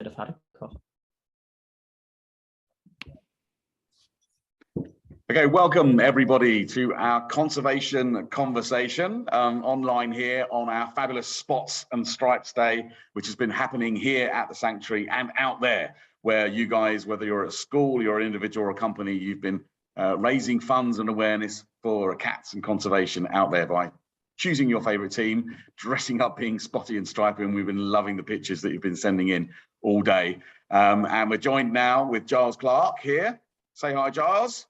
have had a coffee. Okay, welcome everybody to our conservation conversation online here on our fabulous Spots and Stripes Day, which has been happening here at the sanctuary and out there, where you guys, whether you're at school, you're an individual or a company, you've been raising funds and awareness for cats and conservation out there by choosing your favorite team, dressing up, being spotty and stripy, and we've been loving the pictures that you've been sending in all day. And we're joined now with Giles Clark here. Say hi, Giles.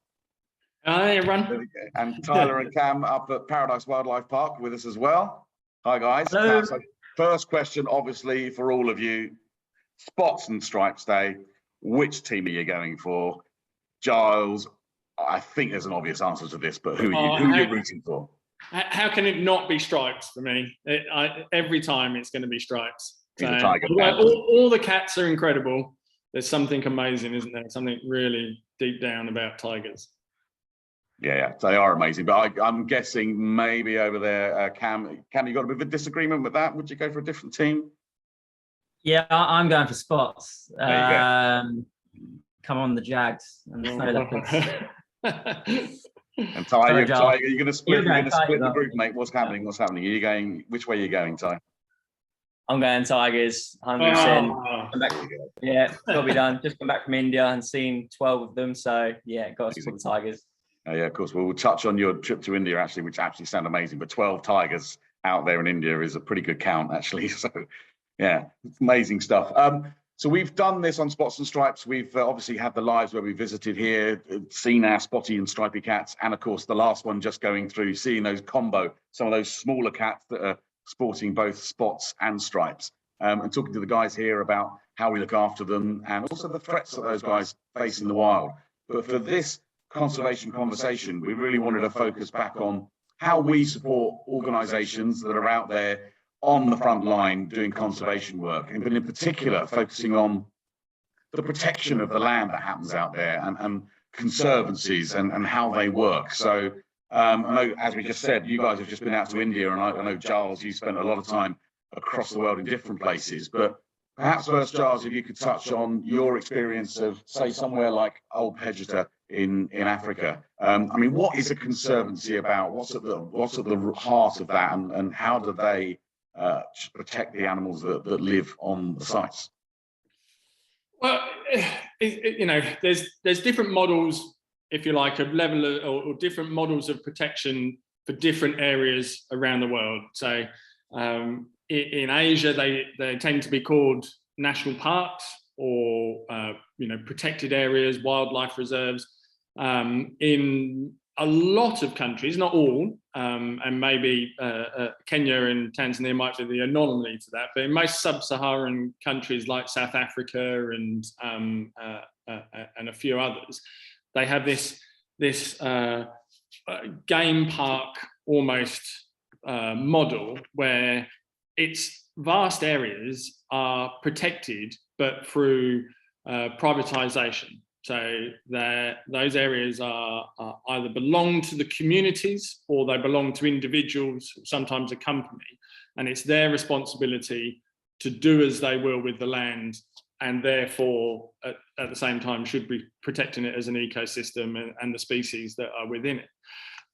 Hi, everyone. And Tyler and Cam up at Paradise Wildlife Park with us as well. Hi, guys. Hello. So first question, obviously, for all of you, Spots and Stripes Day, which team are you going for? Giles, I think there's an obvious answer to this, but who are you rooting for? How can it not be Stripes for me? Every time it's going to be Stripes. He's a tiger. All the cats are incredible. There's something amazing, isn't there? Something really deep down about tigers. Yeah, they are amazing. But I'm guessing maybe over there, Cam, you got a bit of a disagreement with that? Would you go for a different team? Yeah, I'm going for Spots. There you go. Come on, the Jags and the Snow Leopards. And Ty, you're going to split the group, mate. What's happening? Are you going? Which way are you going, Ty? I'm going Tigers. 100%. Yeah, got to be done. Just come back from India and seen 12 of them. So yeah, got to support the Tigers. Yeah, of course. We'll touch on your trip to India, actually, which actually sounds amazing. But 12 tigers out there in India is a pretty good count, actually. So, yeah, amazing stuff. So we've done this on Spots and Stripes. We've obviously had the lives where we visited here, seen our spotty and stripy cats, and of course the last one just going through, seeing those some of those smaller cats that are sporting both spots and stripes, and talking to the guys here about how we look after them and also the threats that those guys face in the wild. But for this conservation conversation, we really wanted to focus back on how we support organizations that are out there on the front line doing conservation work, and in particular focusing on the protection of the land that happens out there and conservancies and how they work. So I know, as we just said, you guys have just been out to India, and I know, Giles, you spent a lot of time across the world in different places, but perhaps first, Giles, if you could touch on your experience of, say, somewhere like Old Pejeta in Africa. I mean, what is a conservancy about? What's at the heart of that, and how do they protect the animals that live on the sites? Well, there's different models, if you like, of level or different models of protection for different areas around the world. So in Asia, they tend to be called national parks or protected areas, wildlife reserves. In a lot of countries, not all, and maybe Kenya and Tanzania might be the anomaly to that, but in most sub-Saharan countries like South Africa and a few others, they have this game park almost model where its vast areas are protected, but through privatization. So those areas are either belong to the communities or they belong to individuals, sometimes a company, and it's their responsibility to do as they will with the land, and therefore at the same time should be protecting it as an ecosystem and the species that are within it.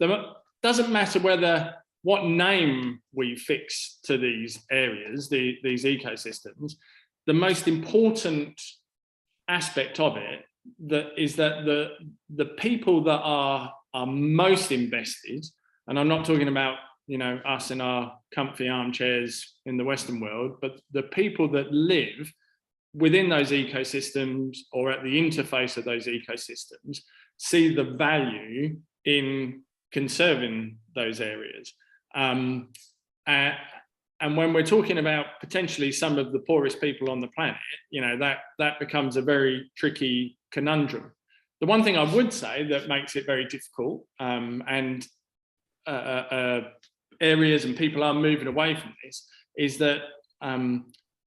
It doesn't matter what name we fix to these areas, these ecosystems. The most important aspect of it is that the people that are most invested, and I'm not talking about us in our comfy armchairs in the Western world, but the people that live within those ecosystems or at the interface of those ecosystems see the value in conserving those areas. And when we're talking about potentially some of the poorest people on the planet, that becomes a very tricky conundrum. The one thing I would say that makes it very difficult, and areas and people are moving away from this, is that as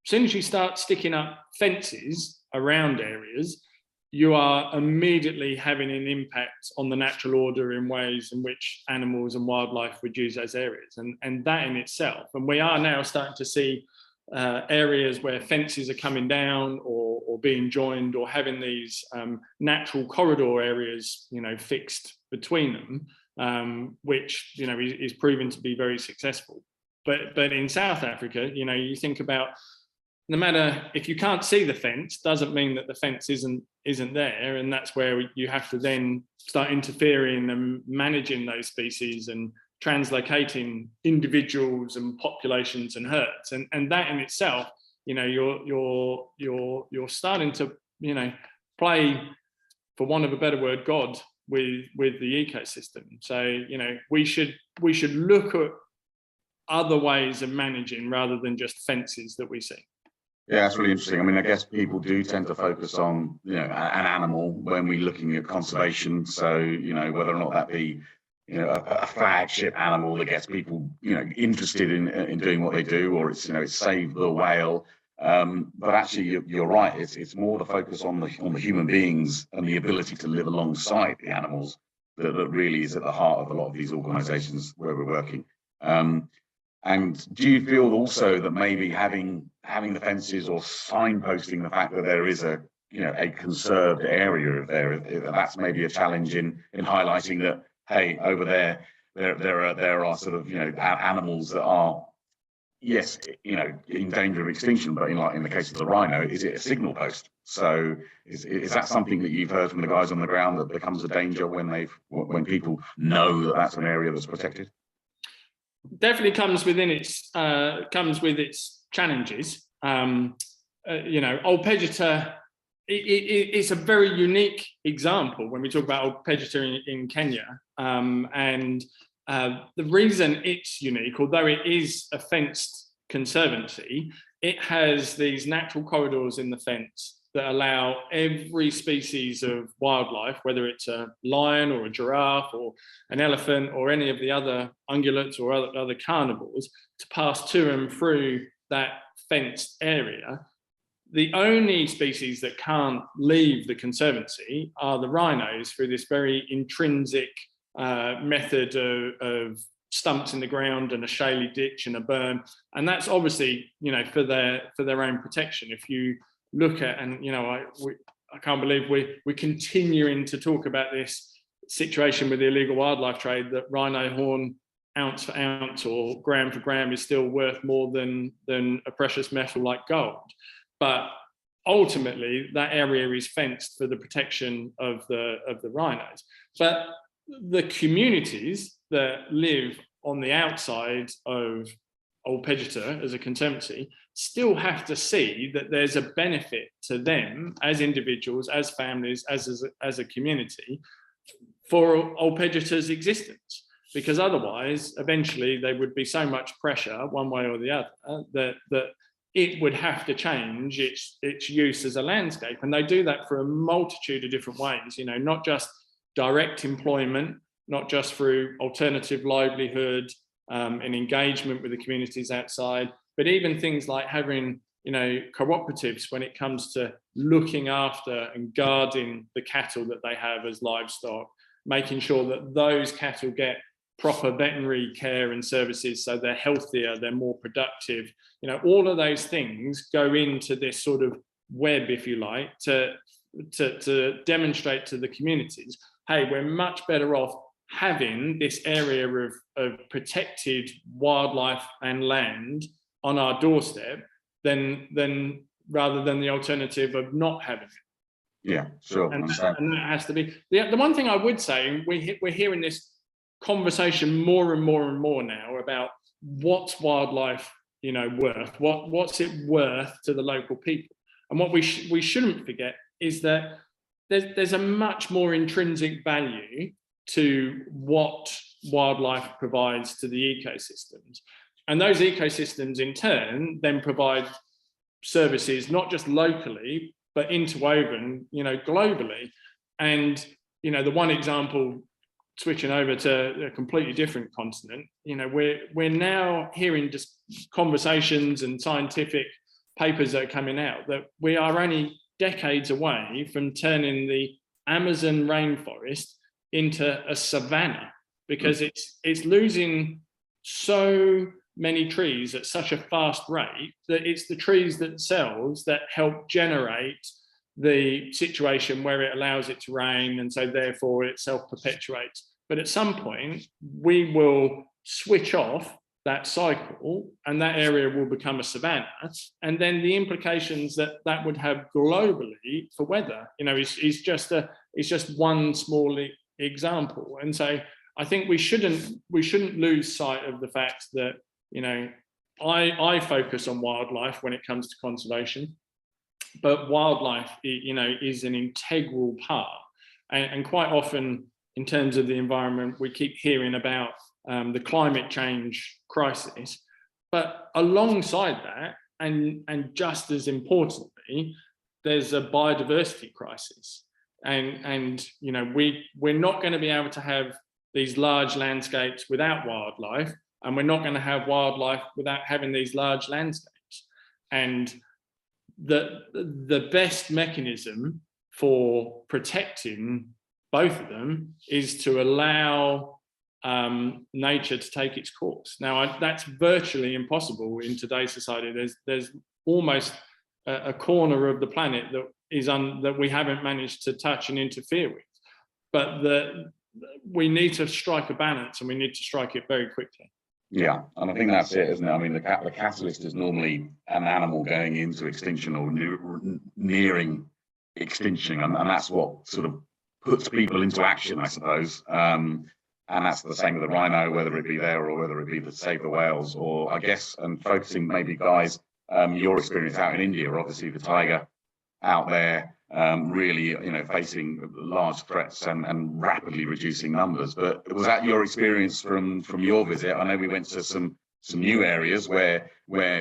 soon as you start sticking up fences around areas, you are immediately having an impact on the natural order in ways in which animals and wildlife would use those areas. And that in itself, and we are now starting to see areas where fences are coming down or being joined, or having these natural corridor areas, fixed between them, which is proven to be very successful. But in South Africa, you think about, no matter if you can't see the fence, doesn't mean that the fence isn't there, and that's where you have to then start interfering and managing those species and translocating individuals and populations and herds, and that in itself, you're starting to play, for want of a better word, God with the ecosystem. So we should look at other ways of managing rather than just fences that we see. Yeah, that's really interesting. I mean, I guess people do tend to focus on, an animal when we're looking at conservation. So, whether or not that be, a flagship animal that gets people, interested in doing what they do, or it's save the whale. But actually, you're right. It's more the focus on the human beings and the ability to live alongside the animals that really is at the heart of a lot of these organisations where we're working. And do you feel also that maybe having the fences or signposting the fact that there is a conserved area there, that's maybe a challenge in highlighting that, hey, over there are sort of animals that are, yes, in danger of extinction, but in the case of the rhino, is it a signal post? So is that something that you've heard from the guys on the ground, that becomes a danger when people know that that's an area that's protected? Definitely comes with its challenges. Old Pegitor, it's a very unique example when we talk about Old Pegitor in Kenya, and the reason it's unique, although it is a fenced conservancy, it has these natural corridors in the fence that allow every species of wildlife, whether it's a lion or a giraffe or an elephant or any of the other ungulates or other carnivores, to pass to and through that fenced area. The only species that can't leave the conservancy are the rhinos, through this very intrinsic method of stumps in the ground and a shaly ditch and a berm. And that's obviously, for their own protection. If you look at, and I can't believe we're continuing to talk about this situation with the illegal wildlife trade, that rhino horn, ounce for ounce or gram for gram, is still worth more than a precious metal like gold. But ultimately, that area is fenced for the protection of the rhinos. But the communities that live on the outside of Old Pegitor as a conservancy still have to see that there's a benefit to them as individuals, as families, as a community, for Old Pegitor's existence. Because otherwise, eventually, there would be so much pressure one way or the other that it would have to change its use as a landscape. And they do that for a multitude of different ways, not just direct employment, not just through alternative livelihood and engagement with the communities outside, but even things like having, cooperatives when it comes to looking after and guarding the cattle that they have as livestock, making sure that those cattle get proper veterinary care and services so they're healthier, they're more productive. All of those things go into this sort of web, if you like, to demonstrate to the communities, hey, we're much better off having this area of protected wildlife and land on our doorstep than rather than the alternative of not having it. Yeah, sure. And that has to be the one thing I would say. We're hearing this conversation more and more and more now about what's wildlife, worth. What's it worth to the local people? And what we shouldn't forget is that there's a much more intrinsic value to what wildlife provides to the ecosystems. And those ecosystems in turn then provide services, not just locally, but interwoven, globally. And, the one example, switching over to a completely different continent, we're now hearing just conversations and scientific papers that are coming out that we are only decades away from turning the Amazon rainforest into a savanna, because it's losing so many trees at such a fast rate that it's the trees themselves that help generate the situation where it allows it to rain, and so therefore it self-perpetuates. But at some point, we will switch off that cycle and that area will become a savanna. And then the implications that that would have globally for weather, is just one small example. And so I think we shouldn't lose sight of the fact that, I focus on wildlife when it comes to conservation, but wildlife, is an integral part. And quite often, in terms of the environment, we keep hearing about the climate change crisis, but alongside that, and just as importantly, there's a biodiversity crisis. And we're not going to be able to have these large landscapes without wildlife, and we're not going to have wildlife without having these large landscapes. And the best mechanism for protecting both of them is to allow nature to take its course. Now, that's virtually impossible in today's society. There's almost a corner of the planet that we haven't managed to touch and interfere with. But we need to strike a balance, and we need to strike it very quickly. Yeah, and I think that's it, isn't it? I mean, the catalyst is normally an animal going into extinction or nearing extinction, and that's what sort of puts people into action, I suppose. And that's the same with the rhino, whether it be there or whether it be to save the whales, or I guess, and focusing maybe, guys, your experience out in India, obviously the tiger out there, really, facing large threats and rapidly reducing numbers. But was that your experience from your visit? I know we went to some new areas where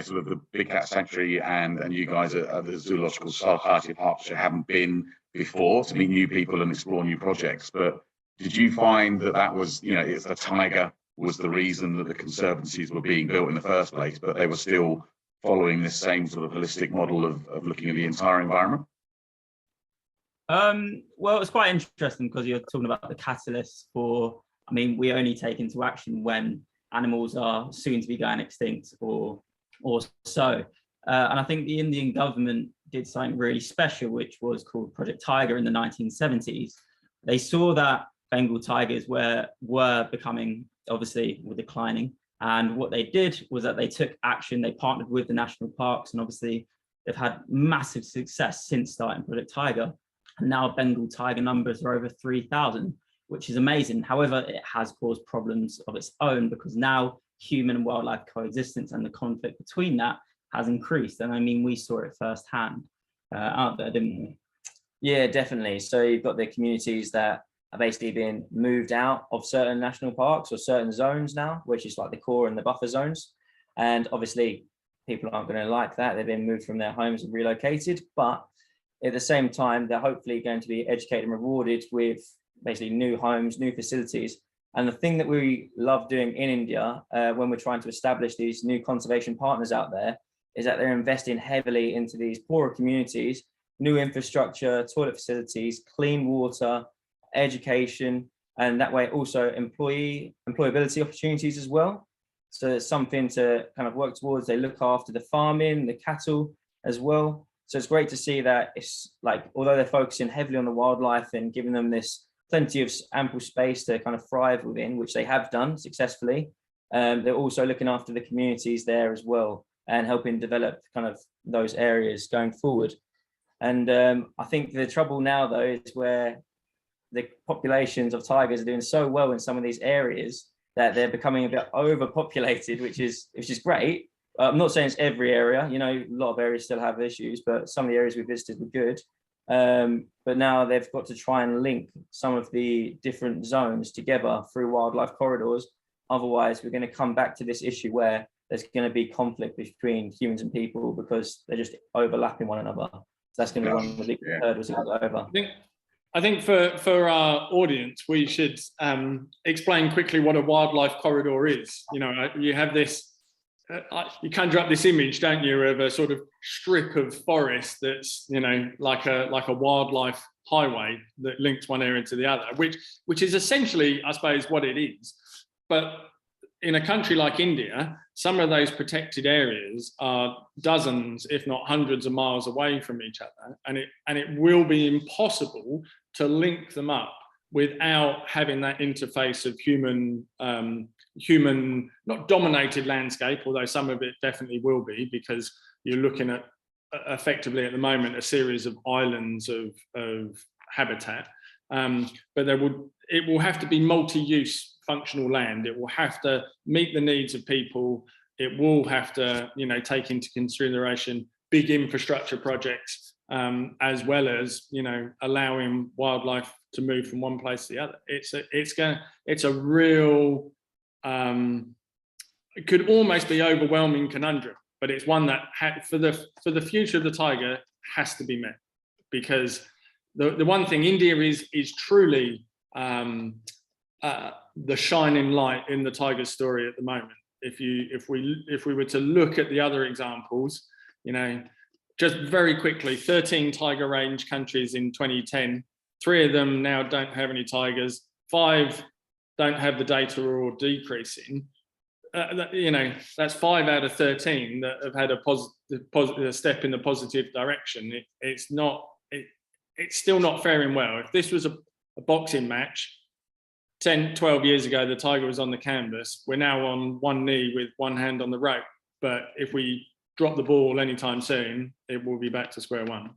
sort of the Big Cat Sanctuary and you guys at the Zoological Society of Hertfordshire haven't been before, to meet new people and explore new projects. But did you find that was, it's the tiger was the reason that the conservancies were being built in the first place, but they were still following this same sort of holistic model of looking at the entire environment? Well, it's quite interesting because you're talking about the catalyst we only take into action when animals are soon to be going extinct or so. And I think the Indian government did something really special, which was called Project Tiger in the 1970s. They saw that Bengal tigers were becoming, obviously, were declining. And what they did was that they took action. They partnered with the national parks, and obviously they've had massive success since starting Project Tiger. And now Bengal tiger numbers are over 3,000, which is amazing. However, it has caused problems of its own because now human and wildlife coexistence and the conflict between that has increased. And we saw it firsthand out there, didn't we? Yeah, definitely. So you've got the communities that are basically being moved out of certain national parks or certain zones now, which is like the core and the buffer zones. And obviously people aren't going to like that. They've been moved from their homes and relocated, but at the same time, they're hopefully going to be educated and rewarded with basically new homes, new facilities. And the thing that we love doing in India, when we're trying to establish these new conservation partners out there, is that they're investing heavily into these poorer communities, new infrastructure, toilet facilities, clean water, education, and that way also employability opportunities as well. So it's something to kind of work towards. They look after the farming, the cattle as well. So it's great to see that it's like, although they're focusing heavily on the wildlife and giving them this plenty of ample space to kind of thrive within, which they have done successfully, they're also looking after the communities there as well and helping develop kind of those areas going forward. And I think the trouble now, though, is where the populations of tigers are doing so well in some of these areas that they're becoming a bit overpopulated, which is great. I'm not saying it's every area, a lot of areas still have issues, but some of the areas we visited were good. But now they've got to try and link some of the different zones together through wildlife corridors. Otherwise, we're going to come back to this issue where there's going to be conflict between humans and people because they're just overlapping one another. So that's going to be one of the big hurdles to go over. I think for our audience, we should explain quickly what a wildlife corridor is. You have this. You conjure up this image, don't you, of a sort of strip of forest that's, like a wildlife highway that links one area to the other, which is essentially, I suppose, what it is. But in a country like India, some of those protected areas are dozens, if not hundreds of miles away from each other. And it will be impossible to link them up without having that interface of human, not dominated landscape, although some of it definitely will be, because you're looking at effectively at the moment a series of islands of habitat. But it will have to be multi-use functional land. It will have to meet the needs of people. It will have to, take into consideration big infrastructure projects, as well as, allowing wildlife to move from one place to the other. It's a real, it could almost be overwhelming conundrum, but it's one that for the future of the tiger has to be met, because the one thing, India is truly the shining light in the tiger story at the moment. If we were to look at the other examples, just very quickly, 13 tiger range countries in 2010, 3 of them now don't have any tigers, 5 don't have the data or are decreasing. That's 5 out of 13 that have had a positive step in the positive direction. It's still not faring well. If this was a boxing match 10, 12 years ago, the tiger was on the canvas. We're now on one knee with one hand on the rope. But if we drop the ball anytime soon, it will be back to square one.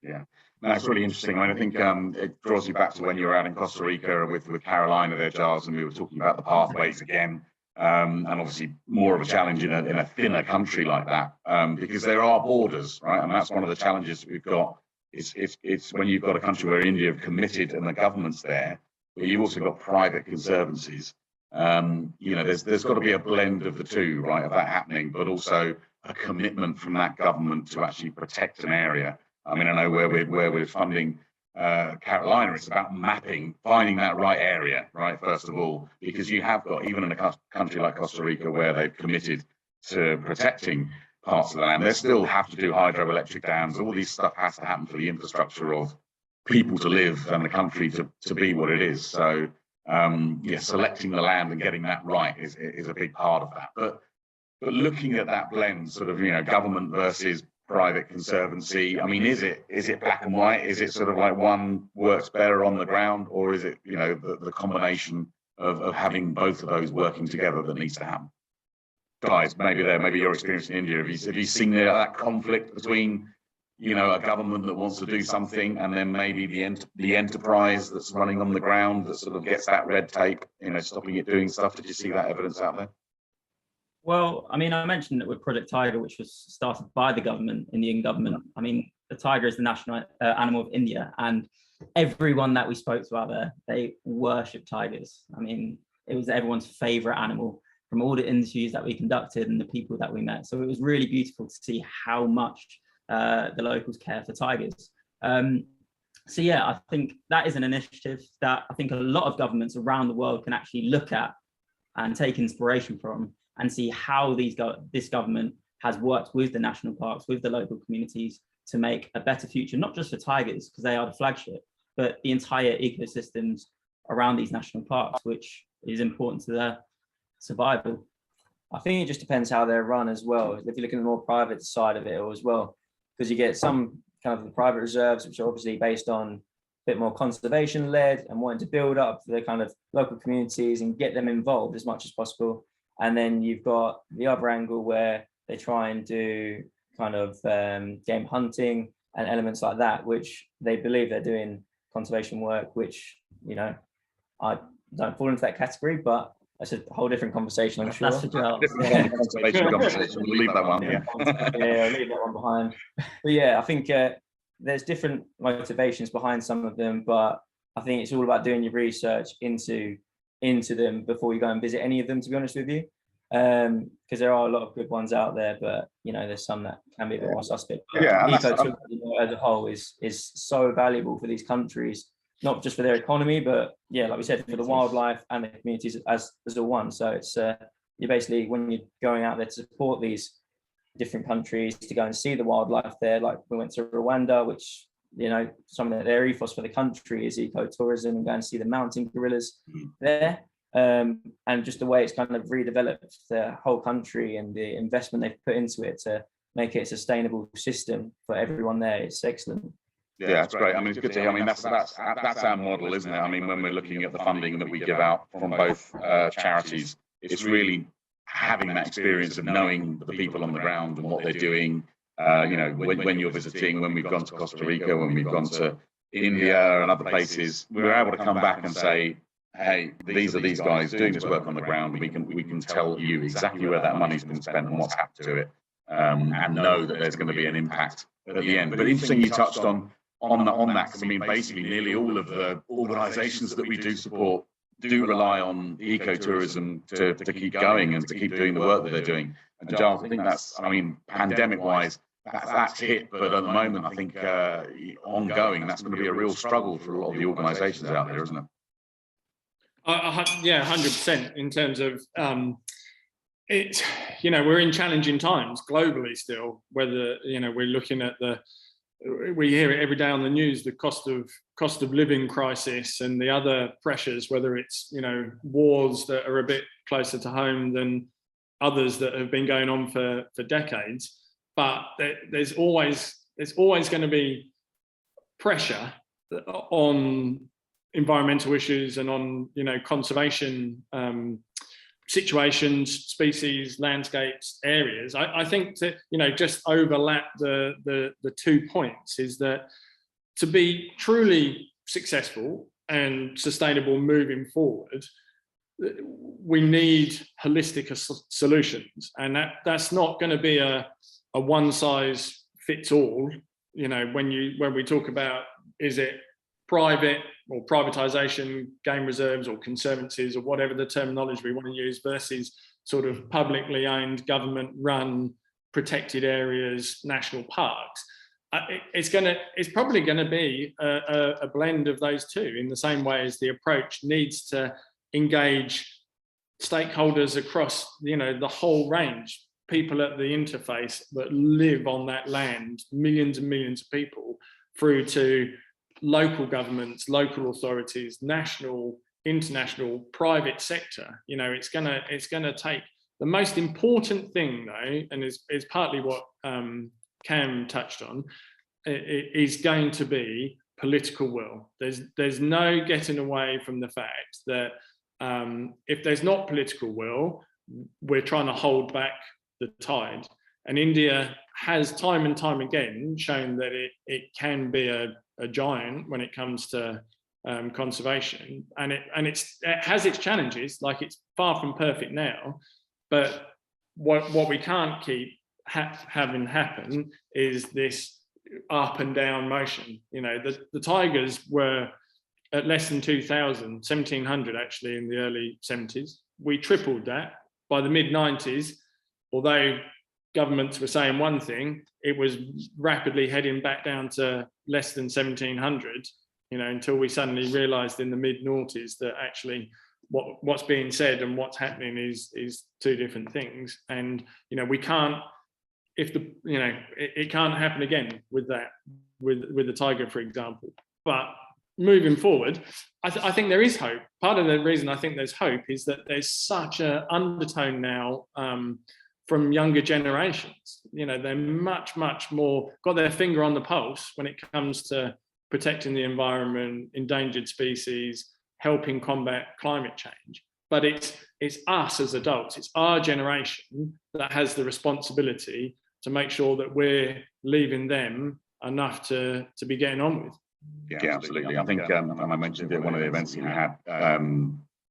Yeah, that's really interesting. I think it draws you back to when you were out in Costa Rica with Carolina there, Giles, and we were talking about the pathways again. And obviously more of a challenge in a thinner country like that, because there are borders, right? And that's one of the challenges we've got. It's when you've got a country where India have committed and the government's there, but you've also got private conservancies. There's got to be a blend of the two, right, of that happening, but also a commitment from that government to actually protect an area. I mean, I know where we're funding Carolina, it's about finding that right area, right, first of all, because you have got, even in a country like Costa Rica, where they've committed to protecting parts of the land, they still have to do hydroelectric dams. All these stuff has to happen for the infrastructure of people to live and the country to be what it is. So selecting the land and getting that right is a big part of that. But looking at that blend, sort of, government versus private conservancy, I mean, is it black and white? Is it sort of like one works better on the ground, or is it, the combination of having both of those working together that needs to happen? Guys, maybe your experience in India, have you seen that conflict between, a government that wants to do something and then maybe the enterprise that's running on the ground that sort of gets that red tape, stopping it doing stuff? Did you see that evidence out there? Well, I mean, I mentioned it with Project Tiger, which was started by the government, Indian government. I mean, the tiger is the national animal of India, and everyone that we spoke to out there, they worship tigers. I mean, it was everyone's favorite animal from all the interviews that we conducted and the people that we met. So it was really beautiful to see how much the locals care for tigers. So yeah, I think that is an initiative that I think a lot of governments around the world can actually look at and take inspiration from, and see how this government has worked with the national parks, with the local communities, to make a better future, not just for tigers, because they are the flagship, but the entire ecosystems around these national parks, which is important to their survival. I think it just depends how they're run as well. If you look at the more private side of it as well, because you get some kind of the private reserves, which are obviously based on a bit more conservation led and wanting to build up the kind of local communities and get them involved as much as possible. And then you've got the other angle where they try and do kind of game hunting and elements like that, which they believe they're doing conservation work, which, I don't fall into that category, but that's a whole different conversation, I'm sure. That's for Giles. Conservation conversation. We'll leave that one. Yeah, I'll leave that one behind. But yeah, I think there's different motivations behind some of them, but I think it's all about doing your research into them before you go and visit any of them, to be honest with you, because there are a lot of good ones out there, but there's some that can be a bit more suspect. Yeah, ecotourism as a whole is so valuable for these countries, not just for their economy, but like we said, for the wildlife and the communities as a one. So it's you basically, when you're going out there to support these different countries, to go and see the wildlife there, like we went to Rwanda, which some of their ethos for the country is ecotourism, and go and see the mountain gorillas there. and just the way it's kind of redeveloped the whole country and the investment they've put into it to make it a sustainable system for everyone there. It's excellent. Yeah, that's great. I mean, it's good to hear. I mean, that's our model, isn't it? I mean, when we're looking at the funding that we give out from both charities, it's really having that experience of knowing the people on the ground and what they're doing. You know, when you're visiting, when we've gone to Costa Rica, when we've gone to India and other places, we're able to come back and say, hey, these are these guys doing this work on the ground. We can tell you exactly where that money's been spent and what's happened to it, and know that there's going to be an impact at the end. But interesting, you touched on that, because I mean, basically, nearly all of the organisations that we do support do rely on ecotourism to keep going and to keep doing the work that they're doing. And Giles, I think that's, I mean, pandemic-wise, that's hit, but at the moment, I think ongoing, that's going to be a real struggle for a lot of the organisations out there, isn't it? Yeah, 100% in terms of it's, you know, we're in challenging times globally still, whether, you know, we're looking at we hear it every day on the news, the cost of living crisis and the other pressures, whether it's, you know, wars that are a bit closer to home than others that have been going on for decades. But there's always going to be pressure on environmental issues and on, you know, conservation situations, species, landscapes, areas. I think to, you know, just overlap the 2 points is that to be truly successful and sustainable moving forward, we need holistic solutions, and that's not going to be a one size fits all. You know, when we talk about, is it private or privatization, game reserves or conservancies or whatever the terminology we want to use, versus sort of publicly owned, government run protected areas, national parks. It's probably going to be a blend of those two, in the same way as the approach needs to engage stakeholders across, you know, the whole range, people at the interface that live on that land, millions and millions of people, through to local governments, local authorities, national, international, private sector. You know, it's gonna take, the most important thing though, and is partly what Cam touched on, it is going to be political will. There's no getting away from the fact that if there's not political will, we're trying to hold back the tide. And India has time and time again shown that it can be a giant when it comes to conservation, and it has its challenges. Like, it's far from perfect now, but what we can't keep having happen is this up and down motion. You know, the tigers were at less than 1,700 actually in the early 70s. We tripled that by the mid 90s. Although governments were saying one thing, it was rapidly heading back down to less than 1,700, you know, until we suddenly realized in the mid noughties that actually what's being said and what's happening is two different things. And, you know, we can't, it can't happen again with that, with the tiger, for example. But moving forward, I think there is hope. Part of the reason I think there's hope is that there's such an undertone now from younger generations. You know, they're much more got their finger on the pulse when it comes to protecting the environment, endangered species, helping combat climate change. But it's us as adults, it's our generation that has the responsibility to make sure that we're leaving them enough to be getting on with. Yeah, absolutely. I think, and I mentioned it at one of the events that we had,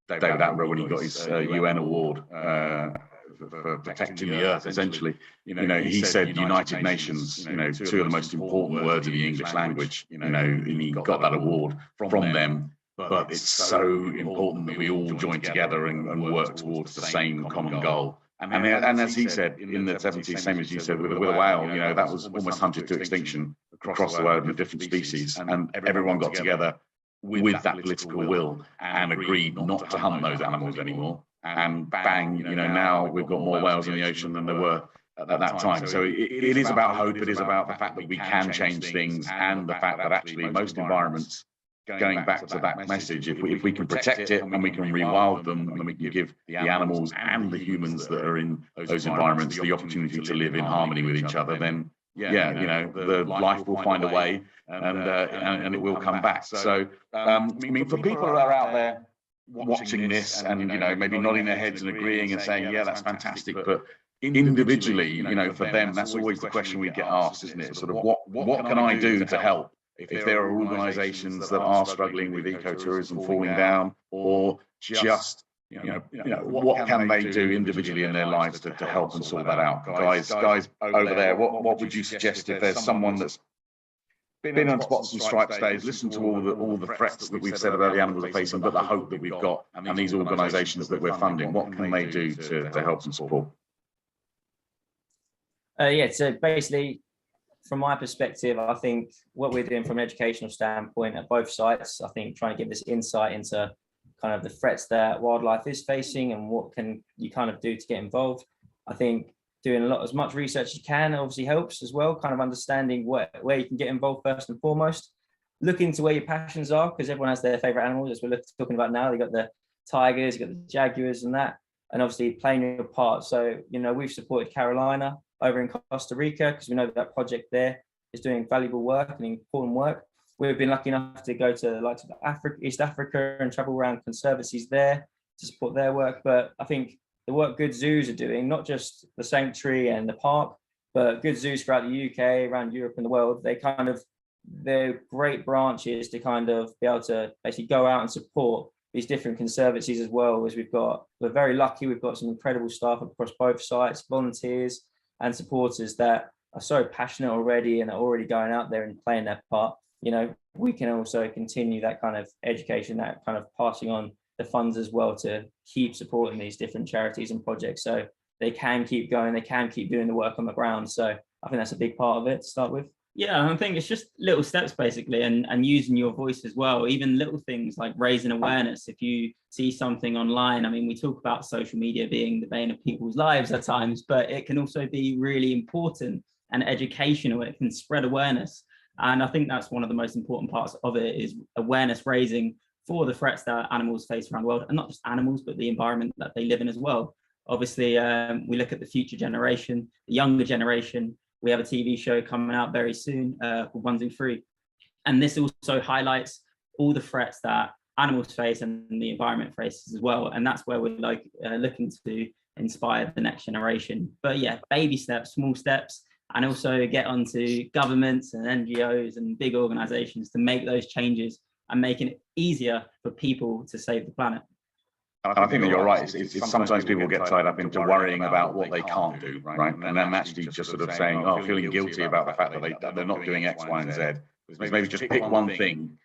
David Attenborough, when he got his UN award for protecting the earth, essentially, you know, he said United Nations, you know, two of the most important words of the English language, you know, and he got that award from them. But it's so important that we all join together and work towards the same common goal. And as he said in the 70s, same as you said, with a whale, you know, that was almost hunted to extinction across the world with different species. And everyone got together with that political will and agreed not to hunt those animals anymore. And bang, you know, now we've got more whales in the ocean than there were at that time. So it is about hope. It is about the fact that we can change things, and the fact that actually most environments going back to that message, if we can protect it and we can rewild them, and we can give the animals and the humans that are in those environments the opportunity to live in harmony with each other, then the life will find a way, and it will come back. So I mean, for people who are out there watching this and maybe nodding their heads and agreeing and saying, yeah, that's fantastic, but individually, for them, that's always the question we get asked, isn't it? Sort of what can I do to help? If there are organizations that are struggling with ecotourism falling down, or just what can they do individually in their lives to help and sort that out? Guys over there, what would you suggest if there's someone that's been on Spots and Stripes days, listened to all the threats that we've said about the animals are facing, but the hope that we've got, and these organizations that we're funding, what can they do to help and support? So basically, from my perspective, I think what we're doing from an educational standpoint at both sites, I think trying to give this insight into kind of the threats that wildlife is facing and what can you kind of do to get involved. I think doing as much research as you can obviously helps as well, kind of understanding where you can get involved first and foremost. Look into where your passions are, because everyone has their favorite animals, as we're talking about now. You've got the tigers, you've got the jaguars and that, and obviously playing your part. So, we've supported Carolina over in Costa Rica because we know that project there is doing valuable work and important work. We've been lucky enough to go to the likes of East Africa and travel around conservancies there to support their work. But I think the work good zoos are doing, not just the sanctuary and the park, but good zoos throughout the UK, around Europe and the world, they're great branches to kind of be able to basically go out and support these different conservancies as well. As we're very lucky, we've got some incredible staff across both sites, volunteers and supporters that are so passionate already and are already going out there and playing their part. We can also continue that kind of education, that kind of passing on the funds as well to keep supporting these different charities and projects so they can keep going, they can keep doing the work on the ground. So I think that's a big part of it to start with. Yeah, I think it's just little steps basically, and using your voice as well, even little things like raising awareness. If you see something online, I mean, we talk about social media being the bane of people's lives at times, but it can also be really important and educational. It can spread awareness. And I think that's one of the most important parts of it, is awareness raising for the threats that animals face around the world, and not just animals, but the environment that they live in as well. Obviously, we look at the future generation, the younger generation. We have a TV show coming out very soon called 1, 2, 3. And this also highlights all the threats that animals face and the environment faces as well. And that's where we're looking to inspire the next generation. But yeah, baby steps, small steps, and also get onto governments and NGOs and big organizations to make those changes and making it easier for people to save the planet. I think that you're right. It's sometimes people get tied up into worrying about what they can't do, right? And then actually just sort of saying, feeling guilty about the fact that they're not doing X, Y, and Z. Maybe just pick one thing,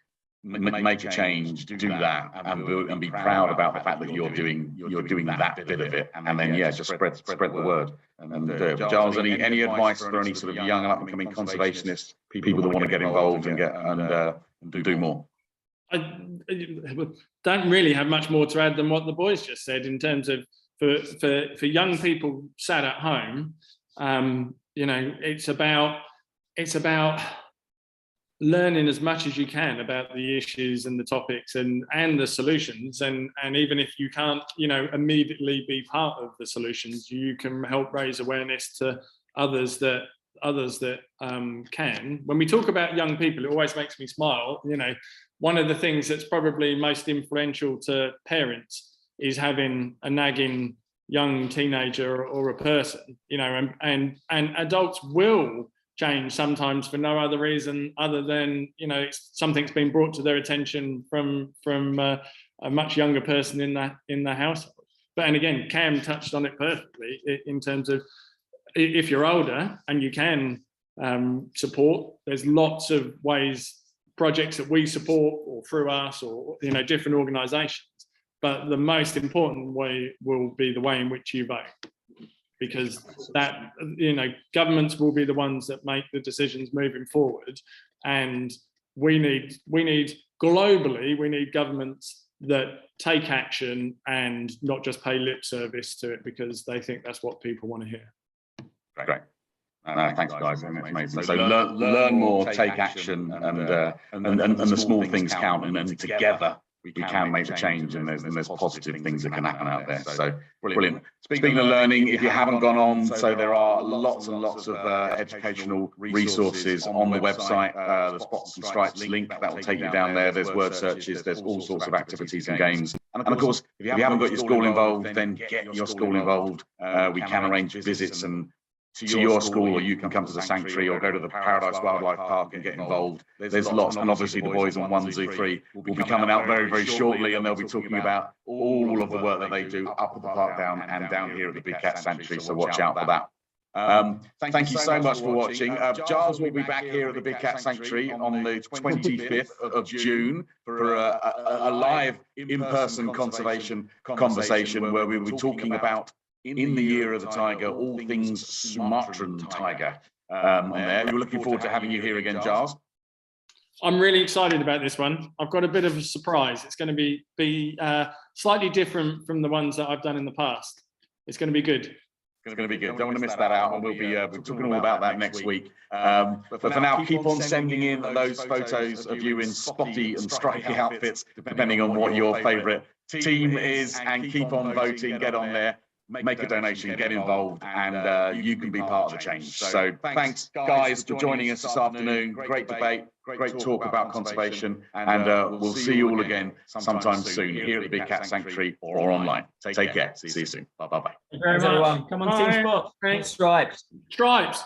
make a change, do that, and be proud about the fact that you're doing that bit of it, and then just spread the word. And Giles, any advice for any sort of young up and coming conservationists, people that want to get involved and do more? I don't really have much more to add than what the boys just said in terms of for young people sat at home. It's about learning as much as you can about the issues and the topics and the solutions, and even if you can't immediately be part of the solutions, you can help raise awareness to others that can. When we talk about young people, it always makes me smile. One of the things that's probably most influential to parents is having a nagging young teenager or a person, and adults will change sometimes for no other reason other than, something's been brought to their attention from a much younger person in the household. And again, Cam touched on it perfectly in terms of if you're older and you can support, there's lots of ways, projects that we support or through us or different organizations, but the most important way will be the way in which you vote, because that governments will be the ones that make the decisions moving forward, and we need globally, we need governments that take action and not just pay lip service to it because they think that's what people want to hear. Great. No, thanks, guys. It's amazing. So learn more, take action, and the small things count, and then together we can make the change, and there's positive things that can happen out there. So brilliant. Speaking of learning, if you haven't gone on, so there are lots and lots of educational resources on the website. The Spots and Stripes link that will take you down there. There's word searches. There's all sorts of activities and games. And of course, if you haven't got your school involved, then get your school involved. We can arrange visits and to your school, or you can come to the sanctuary or go to the Paradise Wildlife Park and get involved. There's lots, and obviously the boys on 1Z3 will be coming out very, very shortly, and they'll be talking about all of the work that they do up at the park down and down here at the Big Cat Sanctuary, so watch out for that. Thank you so much for watching. Giles will be back here at the Big Cat Sanctuary on the 25th of June for a live in-person conservation conversation where we'll be talking about, in the year of the tiger, all things Sumatran tiger. On there, we're looking forward to having you here again, Giles. I'm really excited about this one. I've got a bit of a surprise. It's going to be slightly different from the ones that I've done in the past. It's going to be good. It's going to be good. Don't want to miss that out, and we'll be talking all about that next week. But for now, keep on sending in those photos of you in spotty and stripy outfits, depending on what your favourite team is, and keep on voting. Get on there. Make a donation, get involved, and you can be part of the change. So thanks, guys, for joining us this afternoon. Great debate, great talk about conservation, and we'll see you all again sometime soon here at the Big Cat Sanctuary or online. Take care. See you soon. Bye-bye. Thank you very much, everyone. Come on, Team Spot. Thanks. Stripes. Stripes.